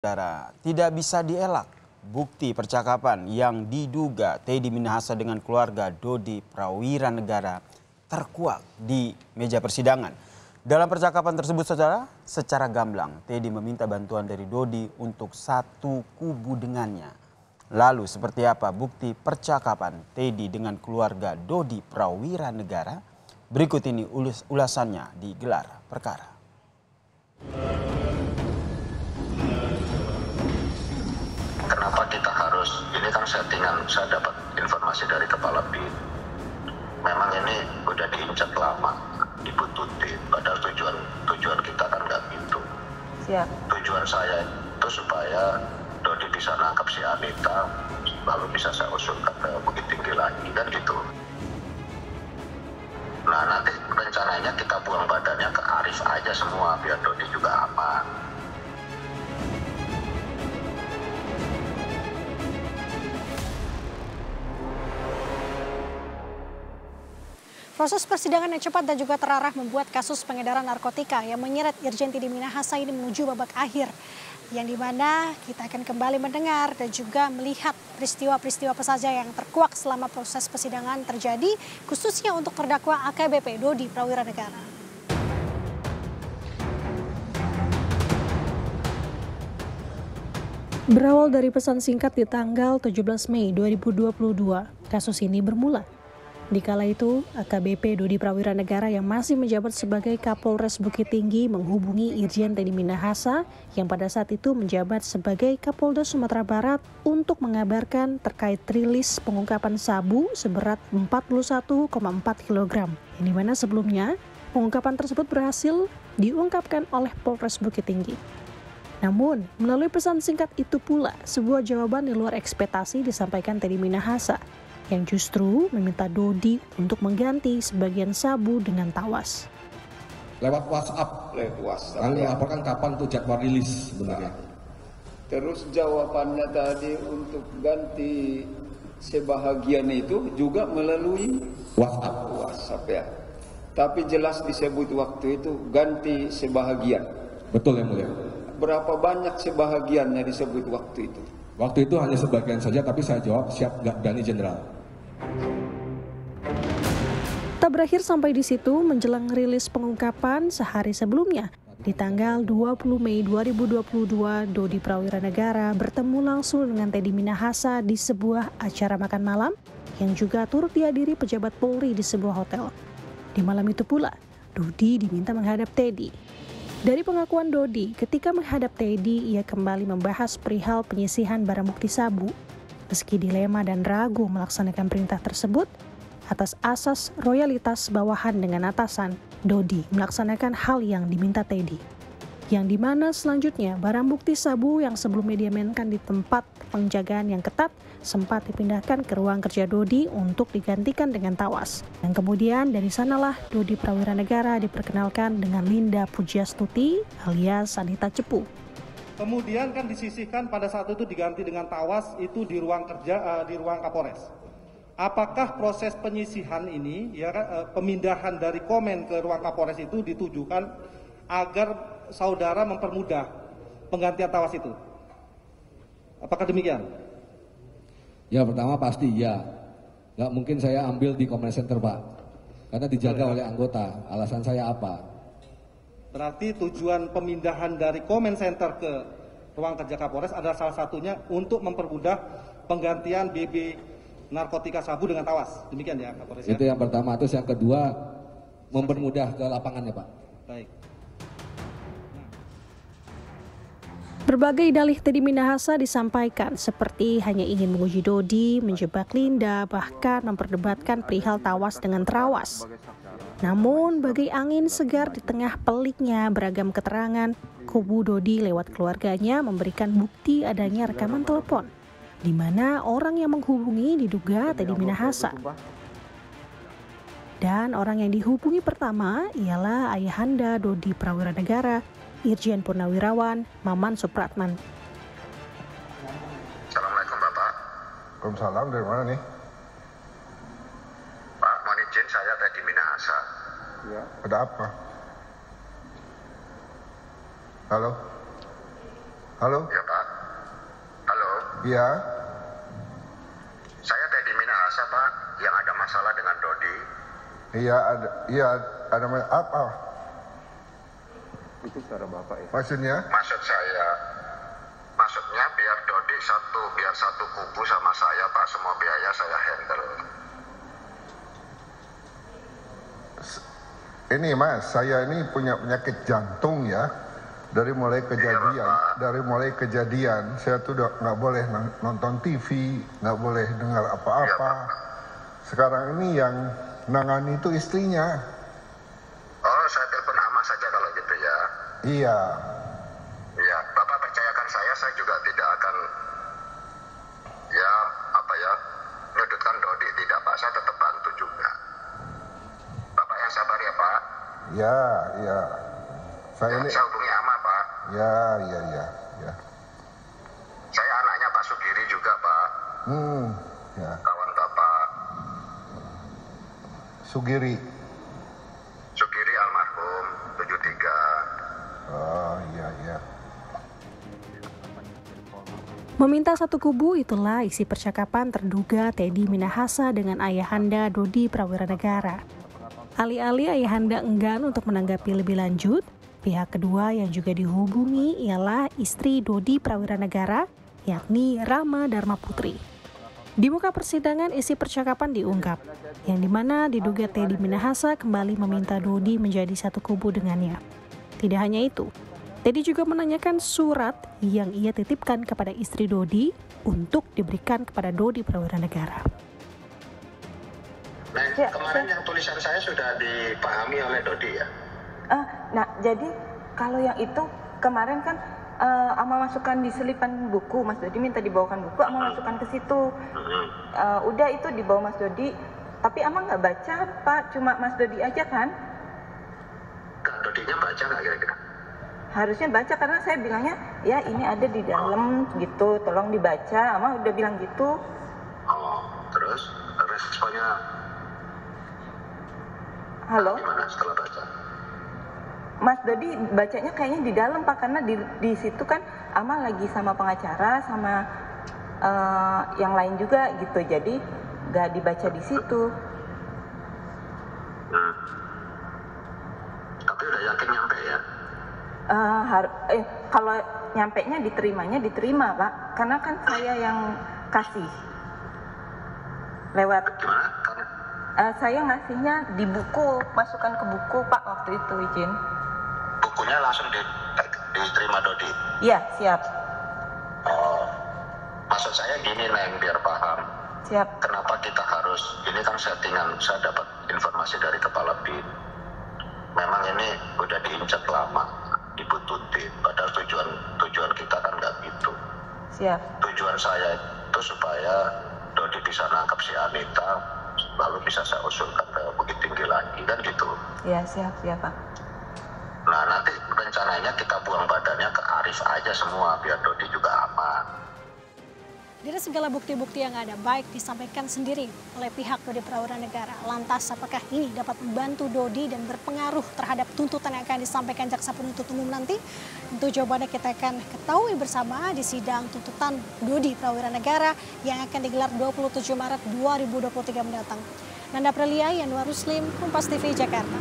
Saudara, tidak bisa dielak bukti percakapan yang diduga Teddy Minahasa dengan keluarga Dodi Prawiranegara terkuak di meja persidangan. Dalam percakapan tersebut, saudara, secara gamblang Teddy meminta bantuan dari Dodi untuk satu kubu dengannya. Lalu seperti apa bukti percakapan Teddy dengan keluarga Dodi Prawiranegara? Berikut ini ulasannya di Gelar Perkara. Kenapa kita harus, ini kan settingan, saya dapat informasi dari kepala BIN. Memang ini udah diincat lama, dibututin, padahal tujuan kita kan nggak gitu. Siap. Tujuan saya itu supaya Dodi bisa nangkap si Anita, lalu bisa saya usulkan ke Bukit Tinggi lagi, kan gitu. Nah nanti rencananya kita buang badannya ke Arif aja semua, biar Dodi juga aman. Proses persidangan yang cepat dan juga terarah membuat kasus pengedaran narkotika yang menyeret Irjen Teddy Minahasa ini menuju babak akhir. Yang dimana kita akan kembali mendengar dan juga melihat peristiwa-peristiwa apa saja yang terkuak selama proses persidangan terjadi, khususnya untuk terdakwa AKBP Dodi Prawiranegara. Berawal dari pesan singkat di tanggal 17 Mei 2022, kasus ini bermula. Di kala itu, AKBP Dodi Prawiranegara yang masih menjabat sebagai Kapolres Bukit Tinggi menghubungi Irjen Teddy Minahasa yang pada saat itu menjabat sebagai Kapolda Sumatera Barat untuk mengabarkan terkait rilis pengungkapan sabu seberat 41,4 kg. Yang dimana sebelumnya, pengungkapan tersebut berhasil diungkapkan oleh Polres Bukit Tinggi. Namun, melalui pesan singkat itu pula, sebuah jawaban di luar ekspektasi disampaikan Teddy Minahasa, yang justru meminta Dodi untuk mengganti sebagian sabu dengan tawas. Lewat WhatsApp. Lalu laporkan kapan tuh jadwal rilis sebenarnya. Terus jawabannya tadi untuk ganti sebahagian itu juga melalui WhatsApp ya. Tapi jelas disebut waktu itu ganti sebahagian. Betul yang mulia. Berapa banyak sebahagiannya disebut waktu itu? Waktu itu hanya sebagian saja, tapi saya jawab siap gak Dani Jenderal. Tak berakhir sampai di situ, menjelang rilis pengungkapan sehari sebelumnya, di tanggal 20 Mei 2022, Dodi Prawiranegara bertemu langsung dengan Teddy Minahasa di sebuah acara makan malam yang juga turut dihadiri pejabat Polri di sebuah hotel. Di malam itu pula, Dodi diminta menghadap Teddy. Dari pengakuan Dodi, ketika menghadap Teddy, ia kembali membahas perihal penyisihan barang bukti sabu. Meski dilema dan ragu melaksanakan perintah tersebut, atas asas royalitas bawahan dengan atasan, Dodi melaksanakan hal yang diminta Teddy. Yang dimana selanjutnya barang bukti sabu yang sebelumnya diamankan di tempat penjagaan yang ketat sempat dipindahkan ke ruang kerja Dodi untuk digantikan dengan tawas. Dan kemudian dari sanalah Dodi Prawiranegara diperkenalkan dengan Linda Pujiastuti alias Anita Cepu. Kemudian kan disisihkan pada saat itu diganti dengan tawas itu di ruang kerja di ruang Kapolres. Apakah proses penyisihan ini ya pemindahan dari komen ke ruang Kapolres itu ditujukan agar saudara mempermudah penggantian tawas itu? Apakah demikian? Ya pertama pasti ya. Nggak mungkin saya ambil di comment center Pak. Karena dijaga oleh anggota. Alasan saya apa? Berarti tujuan pemindahan dari comment center ke ruang kerja Kapolres adalah salah satunya untuk mempermudah penggantian BB narkotika sabu dengan tawas. Demikian ya Kapolres. Itu yang pertama. Terus yang kedua mempermudah ke lapangannya Pak. Baik. Berbagai dalih Teddy Minahasa disampaikan seperti hanya ingin menguji Dodi, menjebak Linda, bahkan memperdebatkan perihal tawas dengan terawas. Namun bagai angin segar di tengah peliknya beragam keterangan, kubu Dodi lewat keluarganya memberikan bukti adanya rekaman telepon, di mana orang yang menghubungi diduga Teddy Minahasa. Dan orang yang dihubungi pertama ialah ayahanda Dodi Prawiranegara, Irjen Purnawirawan Maman Supratman. Assalamualaikum Bapak. Waalaikumsalam, dari mana nih? Pak, mohon izin saya Teddy Minahasa. Ya. Ada apa? Halo? Halo? Ya Pak. Iya. Saya Teddy Minahasa, Pak, yang ada masalah dengan Dodi. Iya, ada apa? Itu suara Bapak ya? Maksudnya? Maksudnya biar Dodi biar satu kubu sama saya, Pak, semua biaya saya handle. Ini Mas, saya ini punya penyakit jantung ya. Dari mulai kejadian, saya tuh udah nggak boleh nonton TV, nggak boleh dengar apa-apa. Sekarang ini yang nangani itu istrinya. Oh, saya telepon Ama saja kalau gitu ya. Iya. Iya, Bapak percayakan saya juga tidak akan nyudutkan Dodi, tidak, Pak. Saya tetap bantu juga. Bapak yang sabar ya, Pak. Iya. Saya hubungi Ama, Pak. Ya. Saya anaknya Pak Sugiri juga, Pak. Ya. Kawan Bapak. Sugiri almarhum 73. Oh, iya. Meminta satu kubu, itulah isi percakapan terduga Teddy Minahasa dengan ayahanda Dodi Prawiranegara. Alih-alih ayahanda enggan untuk menanggapi lebih lanjut, pihak kedua yang juga dihubungi ialah istri Dodi Prawiranegara, yakni Rama Dharma Putri. Di muka persidangan isi percakapan diungkap, yang dimana diduga Teddy Minahasa kembali meminta Dodi menjadi satu kubu dengannya. Tidak hanya itu, Teddy juga menanyakan surat yang ia titipkan kepada istri Dodi untuk diberikan kepada Dodi Prawiranegara. Nah, kemarin yang tulisan saya sudah dipahami oleh Dodi ya? Nah, jadi kalau yang itu kemarin kan Ama masukkan di selipan buku, Mas Dodi minta dibawakan buku, Ama masukkan ke situ. Udah itu dibawa Mas Dodi, tapi Ama nggak baca, Pak, cuma Mas Dodi aja kan? Kak Dodinya baca nggak kira-kira? Harusnya baca karena saya bilangnya ya ini ada di dalam gitu, tolong dibaca. Ama udah bilang gitu. Oh, terus responnya? Halo? Gimana setelah baca? Mas Dodi bacanya kayaknya di dalam, Pak, karena di situ kan Ama lagi sama pengacara sama yang lain juga gitu, jadi nggak dibaca di situ. Tapi udah yakin nyampe ya? Kalau nyampenya diterima, Pak, karena kan saya yang kasih lewat. Gimana? Saya ngasihnya di buku, masukkan ke buku, Pak, waktu itu izin. Bukunya langsung diterima Dodi? Iya, siap. Oh, maksud saya gini, Neng, biar paham. Siap. Kenapa kita harus, ini kan settingan, saya dapat informasi dari Kepala BIN. Memang ini udah diincat lama, dibuntutin, padahal tujuan kita kan nggak gitu. Siap. Tujuan saya itu supaya Dodi bisa nangkap si Anita, lalu bisa saya usulkan ke Bukit Tinggi lagi, kan gitu. Iya, siap, Pak. Nah, nanti rencananya kita buang badannya ke Arif aja semua, biar Dodi juga aman. Dari segala bukti-bukti yang ada, baik disampaikan sendiri oleh pihak Dodi Prawiranegara. Lantas apakah ini dapat membantu Dodi dan berpengaruh terhadap tuntutan yang akan disampaikan jaksa penuntut umum nanti? Tentu jawabannya kita akan ketahui bersama di sidang tuntutan Dodi Prawiranegara yang akan digelar 27 Maret 2023 mendatang. Nanda Prelia, Yanuar Ruslim, Kompas TV, Jakarta.